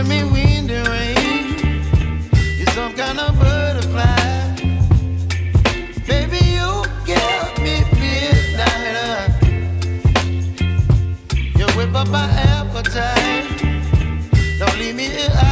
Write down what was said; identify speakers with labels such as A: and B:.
A: giving me wind and rain. You're some kind of butterfly. Baby, you give me midnight. You whip up my appetite. Don't leave me here.